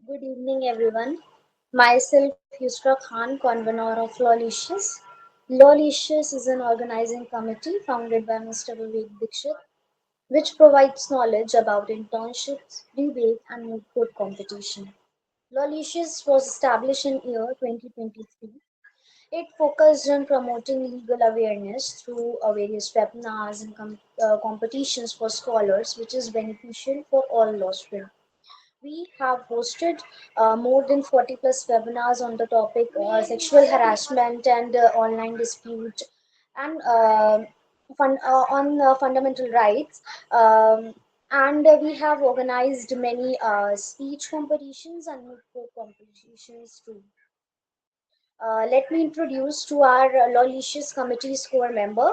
Good evening, everyone. Myself, Yusra Khan, convener of Lawlicious. Lawlicious is an organizing committee founded by Mr. Vivek Dixit, which provides knowledge about internships, debate, and moot court competition. Lawlicious was established in year 2023. It focused on promoting legal awareness through various webinars and competitions for scholars, which is beneficial for all law students. We have hosted more than 40 plus webinars on the topic sexual harassment and online dispute and on fundamental rights. And we have organized many speech competitions and moot court competitions too. Let me introduce to our Lawlicious Committee's core member,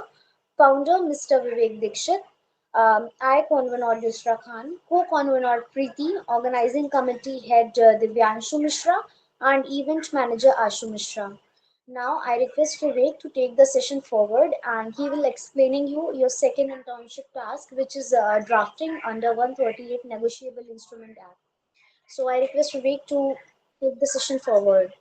founder Mr. Vivek Dixit, I, Convener Yusra Khan, co-convener Preeti, organizing committee head Divyanshu Mishra, and event manager Ashu Mishra. Now I request Vivek to take the session forward and he will explaining you your second internship task, which is drafting under 138 Negotiable Instrument Act. So I request Vivek to take the session forward.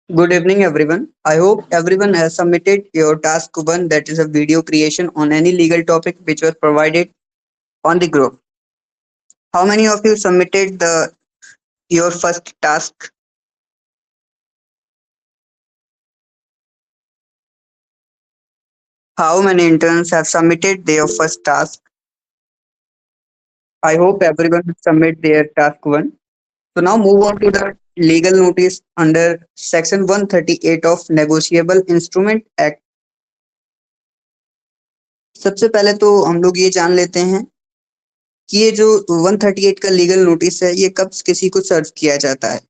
Good evening, everyone. I hope everyone has submitted your task one, that is a video creation on any legal topic which was provided on the group. How many of you submitted the your first task? How many interns have submitted their first task? I hope everyone has submitted their task one. So now move on to the legal notice under section 138 of Negotiable Instrument Act. सबसे पहले तो हम लोग ये जान लेते हैं कि ये जो 138 का लीगल नोटिस है ये कब किसी को सर्व किया जाता है।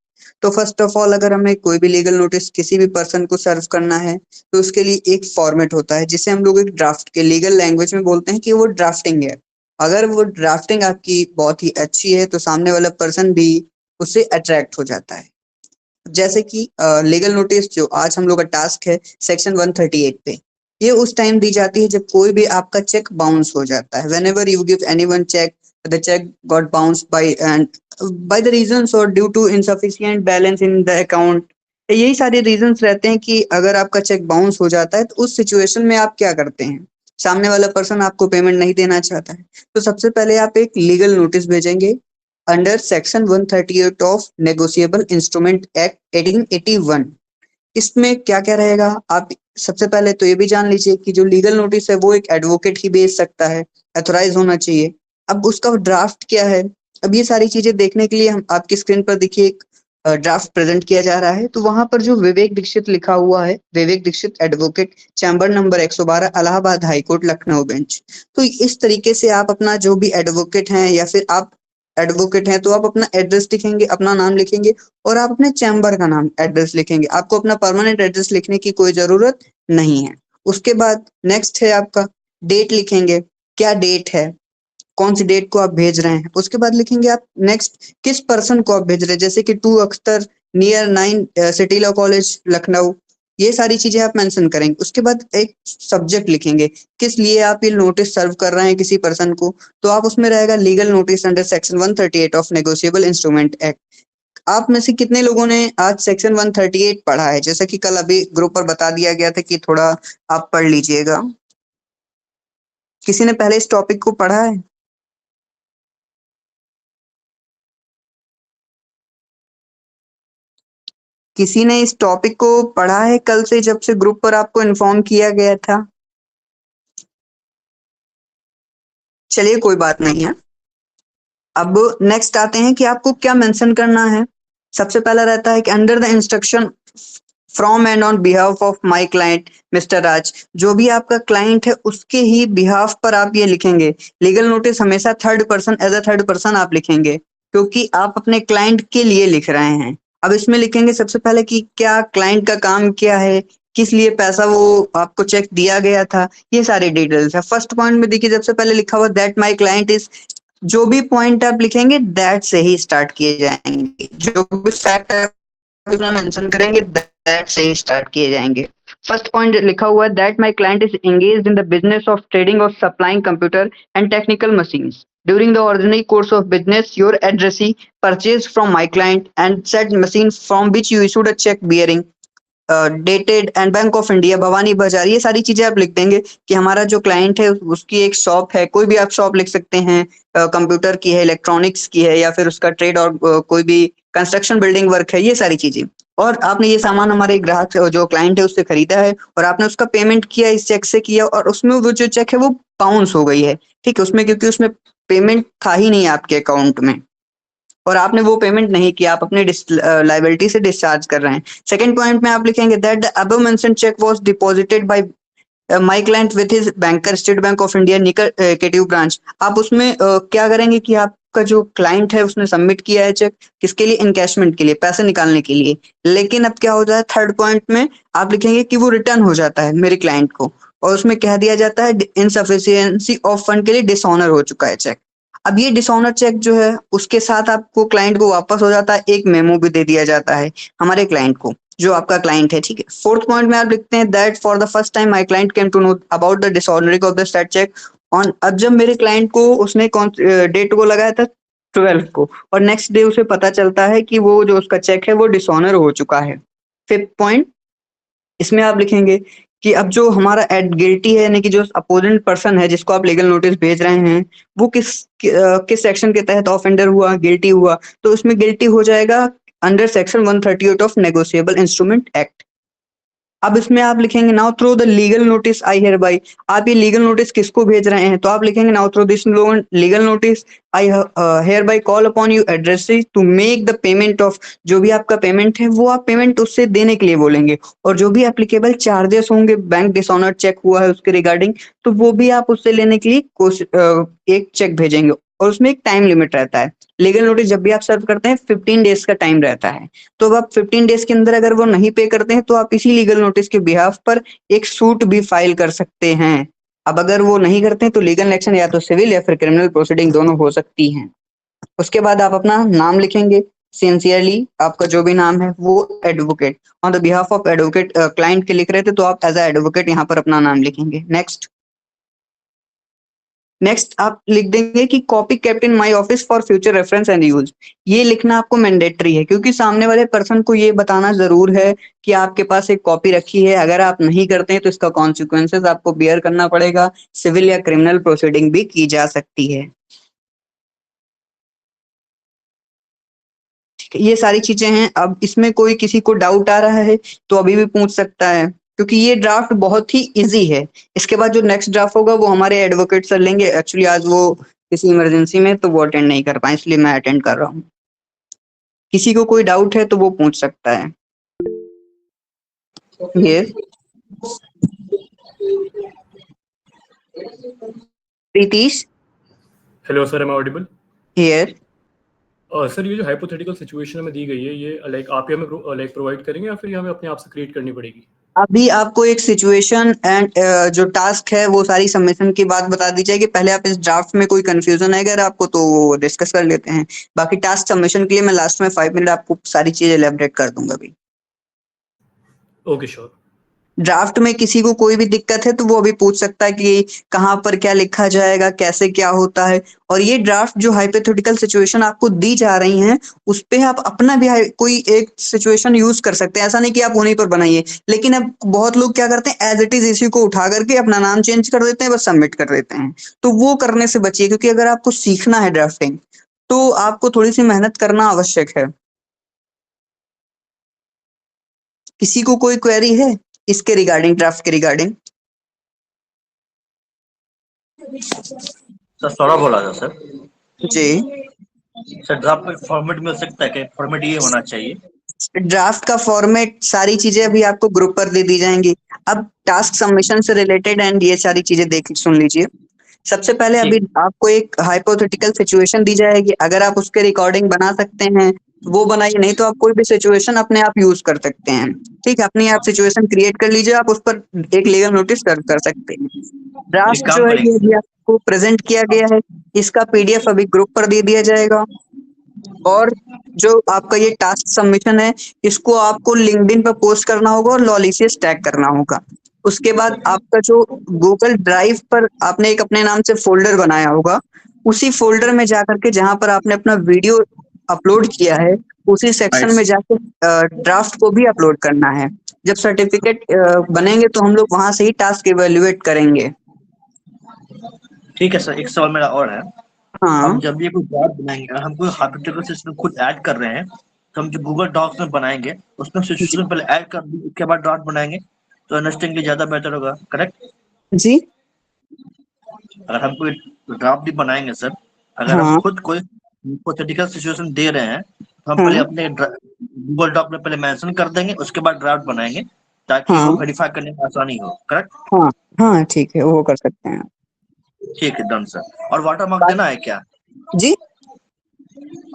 तो फर्स्ट ऑफ ऑल अगर हमें कोई भी लीगल नोटिस किसी भी पर्सन को सर्व करना है तो उसके लिए एक फॉर्मेट होता है जिसे हम लोग एक ड्राफ्ट के लीगल लैंग्वेज में बोलते हैं कि वो ड्राफ्टिंग है। अगर वो ड्राफ्टिंग आपकी बहुत ही अच्छी है तो सामने वाला पर्सन भी उससे अट्रैक्ट हो जाता है। जैसे कि लीगल नोटिस जो आज हम लोग का टास्क है सेक्शन 138 पे, ये उस टाइम दी जाती है जब कोई भी आपका चेक बाउंस हो जाता है। Whenever you give anyone cheque, the cheque got bounce by the reasons और due to insufficient balance in the account. यही सारे रीजंस रहते हैं कि अगर आपका चेक बाउंस हो जाता है तो उस सिचुएशन में आप क्या करते हैं। सामने वाला पर्सन आपको पेमेंट नहीं देना चाहता है तो सबसे पहले आप एक लीगल नोटिस भेजेंगे under section 138 of negotiable instrument act 1881। इसमें क्या क्या रहेगा आप सबसे पहले तो ये भी जान लीजिए कि जो लीगल नोटिस है वो एक एडवोकेट ही भेज सकता है, अथोराइज होना चाहिए। अब उसका ड्राफ्ट क्या है, अब ये सारी चीजें देखने के लिए हम आपकी स्क्रीन पर देखिए एक ड्राफ्ट प्रेजेंट किया जा रहा है। तो वहां पर जो विवेक दीक्षित लिखा हुआ है, Vivek Dixit advocate, chamber number 112, Allahabad high court Lucknow bench. तो इस तरीके से आप अपना जो भी एडवोकेट हैं या फिर आप एडवोकेट हैं तो आप अपना एड्रेस लिखेंगे, अपना नाम लिखेंगे और आप अपने चैम्बर का नाम एड्रेस लिखेंगे। आपको अपना परमानेंट एड्रेस लिखने की कोई जरूरत नहीं है। उसके बाद नेक्स्ट है आपका डेट लिखेंगे, क्या डेट है, कौन सी डेट को आप भेज रहे हैं। उसके बाद लिखेंगे आप नेक्स्ट किस पर्सन को आप भेज रहे हैं, जैसे कि 2 Akhtar near 9 city law college Lucknow. ये सारी चीजें आप मेंशन करेंगे। उसके बाद एक सब्जेक्ट लिखेंगे, किस लिए आप ये नोटिस सर्व कर रहे हैं किसी पर्सन को। तो आप उसमें रहेगा legal notice under section 138 of negotiable instrument act. आप में से कितने लोगों ने आज सेक्शन 138 पढ़ा है? जैसा कि कल अभी ग्रुप पर बता दिया गया था कि थोड़ा आप पढ़ लीजिएगा। किसी ने पहले इस टॉपिक को पढ़ा है? किसी ने इस टॉपिक को पढ़ा है कल से जब से ग्रुप पर आपको इन्फॉर्म किया गया था? चलिए कोई बात नहीं है। अब नेक्स्ट आते हैं कि आपको क्या मेंशन करना है। सबसे पहला रहता है कि under the instruction from and on behalf of my client mister Raj. जो भी आपका क्लाइंट है उसके ही बिहाफ पर आप ये लिखेंगे। लीगल नोटिस हमेशा third person, as a third person आप लिखेंगे क्योंकि आप अपने क्लाइंट के लिए लिख रहे हैं। अब इसमें लिखेंगे सबसे पहले कि क्या क्लाइंट का काम क्या है, किस लिए पैसा वो आपको चेक दिया गया था, ये सारी डिटेल्स है। फर्स्ट पॉइंट में देखिए सबसे पहले लिखा हुआ दैट माय क्लाइंट इज, जो भी पॉइंट आप लिखेंगे दैट से ही स्टार्ट किए जाएंगे, जो भी फैक्ट आप मेंशन करेंगे दैट से ही स्टार्ट किए जाएंगे। फर्स्ट पॉइंट लिखा हुआ है that my client is engaged in the business of trading और supplying computer and technical machines during the ordinary course of business. Your addressee purchased from my client and said machine from which you issued a check bearing dated and bank of India Bhavani बाजार, ये सारी चीजें आप लिख देंगे कि हमारा जो क्लाइंट है उसकी एक शॉप है, कोई भी आप शॉप लिख सकते हैं, कंप्यूटर की है, इलेक्ट्रॉनिक्स की है, या फिर उसका ट्रेड और कोई भी कंस्ट्रक्शन बिल्डिंग वर्क है, ये सारी चीजें। और आपने ये सामान हमारे ग्राहक जो क्लाइंट है उससे खरीदा है और आपने उसका पेमेंट किया, इस चेक से किया, और उसमें वो जो चेक है वो बाउंस हो गई है, ठीक है, उसमें क्योंकि उसमें पेमेंट था ही नहीं आपके अकाउंट में और आपने वो पेमेंट नहीं किया, आप अपने लाइबिलिटी से डिस्चार्ज कर रहे हैं। सेकंड पॉइंट में आप लिखेंगे that the above mentioned cheque was deposited by my client with his banker State Bank of India निकट ब्रांच। आप उसमें क्या करेंगे कि आपका जो क्लाइंट है उसने सबमिट किया है चेक, किसके लिए, इनकैशमेंट के लिए, पैसे निकालने के लिए। लेकिन अब क्या होता है, थर्ड पॉइंट में आप लिखेंगे कि वो रिटर्न हो जाता है मेरे क्लाइंट को और उसमें कह दिया जाता है इनसफिशियंसी ऑफ फंड के लिए डिसऑनर हो चुका है चेक। अब ये डिसऑनर चेक जो है उसके साथ आपको क्लाइंट को वापस हो जाता है, एक मेमो भी दे दिया जाता है हमारे क्लाइंट को, जो आपका क्लाइंट है, ठीक है। फोर्थ पॉइंट में आप लिखते हैं that for the first time my client came to know about the dishonouring of the said cheque on, अब जब मेरे क्लाइंट को उसने कौन डेट को लगाया था 12 को और नेक्स्ट डे उसे पता चलता है कि वो जो उसका चेक है वो डिसऑनर हो चुका है। फिफ्थ पॉइंट, इसमें आप लिखेंगे कि अब जो हमारा एड गिल्टी है, यानी कि जो अपोजेंट पर्सन है जिसको आप लीगल नोटिस भेज रहे हैं वो किस सेक्शन के तहत ऑफेंडर हुआ, गिल्टी हुआ, तो उसमें गिल्टी हो जाएगा under section 138 of negotiable instrument act. अब इसमें आप लिखेंगे now through the legal notice I here by, आप ये लीगल नोटिस किसको भेज रहे हैं, तो आप लिखेंगे now through this legal notice I hereby call upon you addresses to make the payment of, जो भी आपका पेमेंट है वो आप पेमेंट उससे देने के लिए बोलेंगे, और जो भी एप्लीकेबल चार्जेस होंगे बैंक डिसऑनर चेक हुआ है उसके रिगार्डिंग, तो वो भी आप उससे लेने के लिए एक चेक भेजेंगे और उसमें एक टाइम लिमिट रहता है। लीगल नोटिस जब भी आप सर्व करते हैं 15 डेज का टाइम रहता है, तो अब आप 15 डेज के अंदर अगर वो नहीं पे करते हैं तो आप इसी लीगल नोटिस के बिहाफ पर एक सूट भी फाइल कर सकते हैं। अब अगर वो नहीं करते हैं तो लीगल एक्शन या तो सिविल या फिर क्रिमिनल प्रोसीडिंग दोनों हो सकती हैं। उसके बाद आप अपना नाम लिखेंगे, सिंसियरली आपका जो भी नाम है वो advocate, on the behalf of advocate, client के लिख रहे थे तो आप एज अ एडवोकेट यहाँ पर अपना नाम लिखेंगे। नेक्स्ट आप लिख देंगे कि copy kept in my office for future reference and use, ये लिखना आपको मैंडेटरी है क्योंकि सामने वाले पर्सन को ये बताना जरूर है कि आपके पास एक कॉपी रखी है, अगर आप नहीं करते हैं तो इसका कॉन्सिक्वेंसेस आपको बियर करना पड़ेगा, सिविल या क्रिमिनल प्रोसीडिंग भी की जा सकती है। ये सारी चीजें हैं। अब इसमें कोई किसी को डाउट आ रहा है तो अभी भी पूछ सकता है क्योंकि ये ड्राफ्ट बहुत ही इजी है। इसके बाद जो नेक्स्ट ड्राफ्ट होगा वो हमारे एडवोकेट सर लेंगे, एक्चुअली आज वो किसी इमरजेंसी में तो वो अटेंड नहीं कर पाए इसलिए मैं अटेंड कर रहा हूँ। किसी को कोई डाउट है तो वो पूछ सकता है। ये Pritish hello sir, am audible? Here. Sir ये जो हाइपोथेटिकल सिचुएशन हमें दी गई है ये लाइक आप ही हमें लाइक प्रोवाइड करेंगे या फिर ये हमें अपने आप से क्रिएट करनी पड़ेगी? अभी आपको एक सिचुएशन एंड जो टास्क है वो सारी सबमिशन की बात बता दी जाएगी। पहले आप इस ड्राफ्ट में कोई कंफ्यूजन है अगर आपको तो वो डिस्कस कर लेते हैं, बाकी टास्क सबमिशन के लिए मैं लास्ट में 5 मिनट आपको सारी चीजें एलैबोरेट कर दूंगा अभी। Okay sure. ड्राफ्ट में किसी को कोई भी दिक्कत है तो वो अभी पूछ सकता है कि कहाँ पर क्या लिखा जाएगा, कैसे क्या होता है। और ये ड्राफ्ट जो हाइपोथेटिकल सिचुएशन आपको दी जा रही हैं उस पे आप अपना भी कोई एक सिचुएशन यूज कर सकते हैं, ऐसा नहीं कि आप उन्हीं पर बनाइए। लेकिन अब बहुत लोग क्या करते हैं एज इट इज इसी को उठा करके अपना नाम चेंज कर देते हैं, बस सबमिट कर देते हैं, तो वो करने से बचिए क्योंकि अगर आपको सीखना है ड्राफ्टिंग तो आपको थोड़ी सी मेहनत करना आवश्यक है। किसी को कोई क्वेरी है इसके रिगार्डिंग, ड्राफ्ट के रिगार्डिंग? सर सौरभ बोला था सर। जी सर ड्राफ्ट में फॉर्मेट मिल सकता है क्या? फॉर्मेट ये होना चाहिए। ड्राफ्ट का फॉर्मेट सारी चीजें अभी आपको ग्रुप पर दे दी जाएंगी। अब टास्क सबमिशन से रिलेटेड एंड ये सारी चीजें देख सुन लीजिए। सबसे पहले अभी आपको एक हाइपोथेटिकल सिचुएशन दी जाएगी, अगर आप उसके रिकॉर्डिंग बना सकते हैं वो बनाइए, नहीं तो आप कोई भी सिचुएशन अपने आप यूज कर सकते हैं। ठीक है, अपनी आप सिचुएशन क्रिएट कर लीजिए, आप उस पर एक लीगल नोटिस सर्व कर सकते हैं। ड्राफ्ट एक जो काम है ये करेंगे अभी आपको प्रेजेंट किया गया है, इसका पीडीएफ अभी ग्रुप पर दे दिया जाएगा। और जो आपका ये टास्क सबमिशन है, इसको आपको लिंक्डइन पर पोस्ट करना होगा और लॉलिशियस टैग करना होगा। उसके बाद आपका जो गूगल ड्राइव पर आपने एक अपने नाम से फोल्डर बनाया होगा, उसी फोल्डर में जाकर के जहां पर आपने अपना वीडियो अपलोड किया है, उसी सेक्शन में जाकर ड्राफ्ट को भी अपलोड करना है। जब सर्टिफिकेट बनेंगे तो हम लोग वहां से ही टास्क इवेल्युएट करेंगे। ठीक है सर, एक सवाल मेरा और है। हाँ हम जब भी कोई ड्राफ्ट बनाएंगे, अगर हम कोई हाइपोथेटिकल सिचुएशन खुद ऐड कर रहे हैं, तो हम जो गूगल डॉक्स में बनाएंगे उसमें जी, सिचुएशन पहले ऐड कर दी, उसके बाद ड्राफ्ट बनाएंगे, तो अंडरस्टैंडिंग के लिए ज्यादा बेटर होगा, करेक्ट? जी, अगर हम कोई ड्राफ्ट भी बनाएंगे सर, अगर हम हाँ खुद कोई हाइपोथेटिकल सिचुएशन दे रहे हैं, तो हम पहले हाँ अपने गूगल डॉक में पहले मेंशन कर देंगे, उसके बाद ड्राफ्ट बनाएंगे, ताकि वो हाँ वेरीफाई करने में आसानी हो, करेक्ट? हाँ हाँ, ठीक है, वो कर सकते हैं। ठीक है, डन सर। और वाटर मार्क बात- देना है क्या? जी,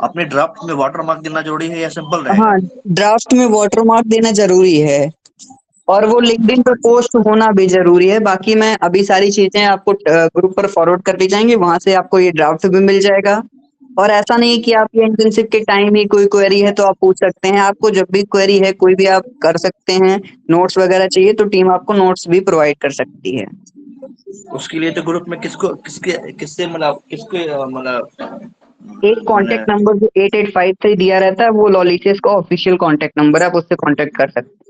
अपने ड्राफ्ट में वाटर मार्क देना जरूरी है या सिंपल रहेगा? हाँ, ड्राफ्ट में वाटरमार्क देना जरूरी है और वो लिंक्डइन पे पोस्ट होना भी जरूरी है। बाकी मैं अभी सारी चीजें आपको ग्रुप पर फॉरवर्ड कर दी जाएंगी, वहां से आपको ये ड्राफ्ट भी मिल जाएगा। और ऐसा नहीं कि आप ये इंटर्नशिप के टाइम ही कोई क्वेरी है तो आप पूछ सकते हैं, आपको जब भी क्वेरी है कोई भी आप कर सकते हैं। नोट्स वगैरह चाहिए तो टीम आपको नोट्स भी प्रोवाइड कर सकती है। उसके लिए तो ग्रुप में किसको किसके किससे मतलब किसके मतलब एक मैंने कांटेक्ट नंबर जो 8853 दिया रहता है वो लॉलिशियस का ऑफिशियल कांटेक्ट नंबर है, आप उससे कांटेक्ट कर सकते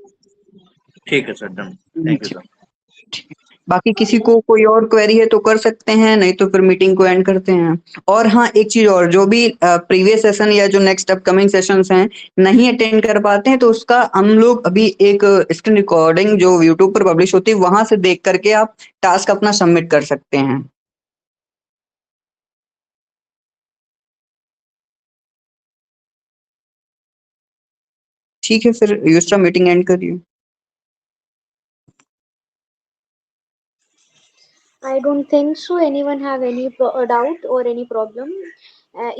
ठीक है सर, डन। हैं। Thank you sir. बाकी किसी को कोई और क्वेरी है तो कर सकते हैं, नहीं तो फिर मीटिंग को एंड करते हैं। और हाँ, एक चीज और, जो भी प्रीवियस सेशन या जो नेक्स्ट अपकमिंग सेशंस हैं नहीं अटेंड कर पाते हैं तो उसका हम लोग अभी एक स्क्रीन रिकॉर्डिंग जो यूट्यूब पर पब्लिश होती है वहां से देख करके आप टास्क अपना सबमिट कर सकते हैं। ठीक है, फिर यूस्ट्रा मीटिंग एंड करिए। I don't think so. Anyone have any doubt or any problem?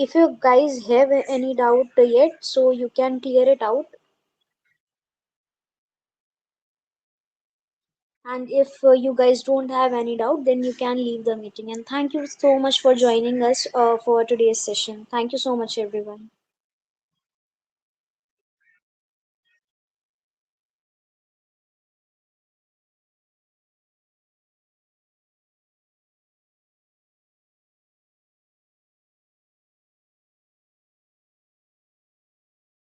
If you guys have any doubt yet, so you can clear it out. And if you guys don't have any doubt, then you can leave the meeting. And thank you so much for joining us for today's session. Thank you so much, everyone.